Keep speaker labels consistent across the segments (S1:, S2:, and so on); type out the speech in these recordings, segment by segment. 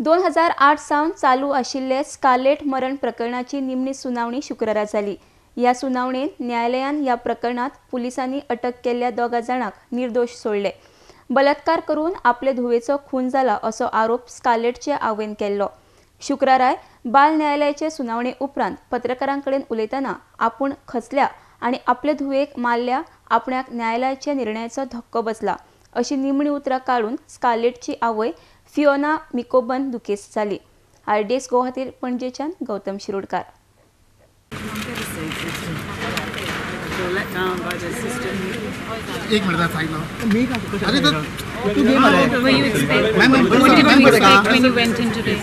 S1: 2008 सावन चालू आशिल्ले स्कारलेट मरण प्रकरणाची निमणी सुनावणी शुक्रारा जाली। या सुनावणेत न्यायालयान या प्रकरणात पुलिसांनी अटक केल्ल्या दोगा जाणांक निर्दोष सोडले। बलात्कार करून आपले धुवेचो खून जाला असो आरोप स्कारलेटचे आवयन केल्लो। शुक्राराय बाल न्यायालयाचे सुनावणे उपरांत पत्रकारांकडेन उलयतना आपूण खचल्या आनी आपले धुवेक मारल्या, आपणाक न्यायालयाच्या निर्णयाचो धक्को बसला अशी निमणी उतरां काढून स्कारलेटची आवय फियोना मिकोबन दुखेस्त जाली। RDS गोवा पणजेच्यान गौतम शिरोडकार।
S2: एक मिनट साइड लो मी का अरे तो
S3: What did you expect when you went in today?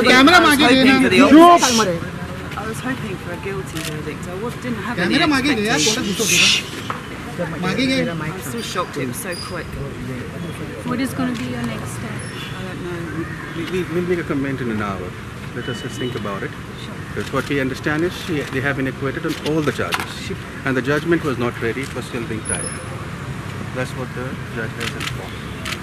S2: Camera मागे घे ना।
S4: I was hoping for a guilty verdict. I didn't have any
S2: camera मागे घे यार, थोड़ा घुसो मागे घे।
S4: I'm still shocked it was so quick.
S3: What is going to be your next step?
S4: I don't know.
S5: We'll make a comment in an hour. Let us just think about it. Because what we understand is they have been acquitted on all the charges. And the judgment was not ready, it was still being tried. That's what the judge has informed.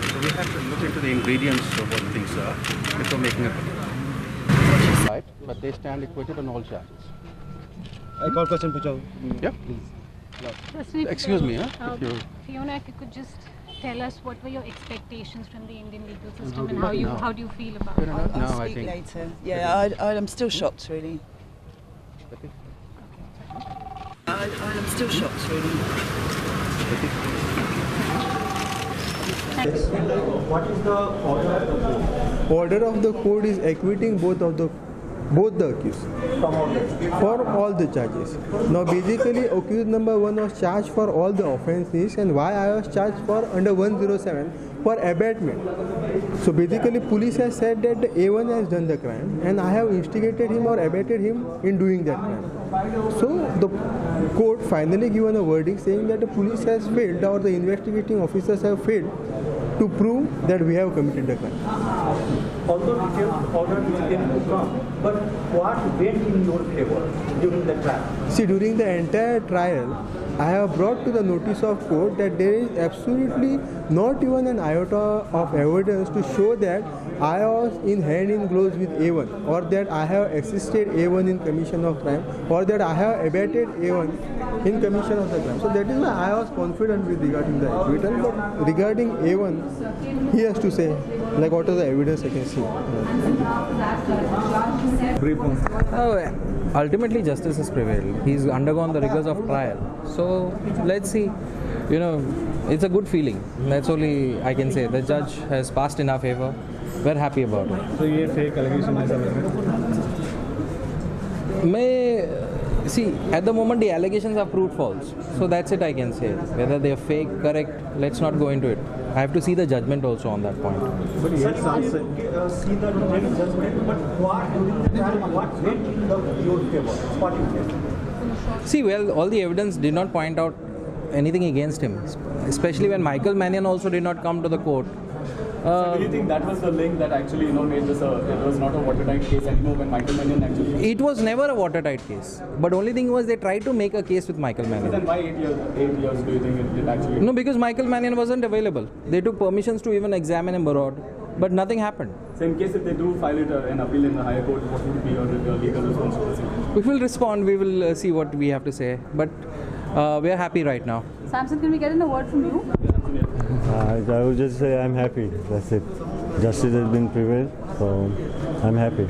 S5: So we have to look into the ingredients of what things are before making a comment. Right, but they stand acquitted on all charges.
S6: I call question पूछो.
S5: Yeah. Excuse me, huh?
S3: Fiona, if you could just tell us what were your expectations from the Indian legal system and how do you feel about it?
S4: I'll
S5: No, I
S4: speak
S5: think.
S4: later. Yeah, I'm still shocked really. I'm still shocked really.
S6: What is the order of the court?
S7: Order of the court is acquitting both the accused for all the charges. Now basically accused number 1 was charged for all the offences, and why I was charged for under 107 for abatement. So basically police has said that the A1 has done the crime and I have instigated him or abated him in doing that crime. So the court finally given a verdict saying that the police has failed or the investigating officers have failed to prove that we have committed the crime.
S6: Although detailed order is yet to come, but what went in your favor during the trial?
S7: See, during the entire trial, I have brought to the notice of court that there is absolutely not even an iota of evidence to show that I was in hand in gloves with A1, or that I have assisted A1 in commission of crime, or that I have abated A1 in commission of the crime. So that is why I was confident with regarding the acquittal. But regarding A1, he has to say, like, what is the evidence I can see.
S8: Ultimately justice has prevailed. He's undergone the rigors of trial. So let's see. You know, it's a good feeling. That's only I can say. The judge has passed in our favor. We're happy about it.
S6: So ये fake allegation है सब
S8: See, at the moment the allegations are proved false. So that's it I can say. Whether they're fake, correct, let's not go into it. I have to see the judgment also on that point.
S6: But yes, see the judgment, but what during the trial, what went in your favor? What you said?
S8: See, well, all the evidence did not point out anything against him. Especially when Michael Mannion also did not come to the court.
S9: So do you think that was the link that actually made this it was not a watertight case anymore when Michael Mannion actually...
S8: It was never a watertight case. But only thing was they tried to make a case with Michael Mannion.
S9: So then why 8 years do you think it actually...
S8: No, because Michael Mannion wasn't available. They took permissions to even examine him abroad. But nothing happened.
S9: So in case if they do file it an appeal in the higher court, what would be your legal response to this?
S8: We will respond. We will see what we have to say. But we are happy right now.
S3: Samson, can we get an award from you?
S10: I would just say I'm happy. That's it. Justice has been prevailed, so I'm happy.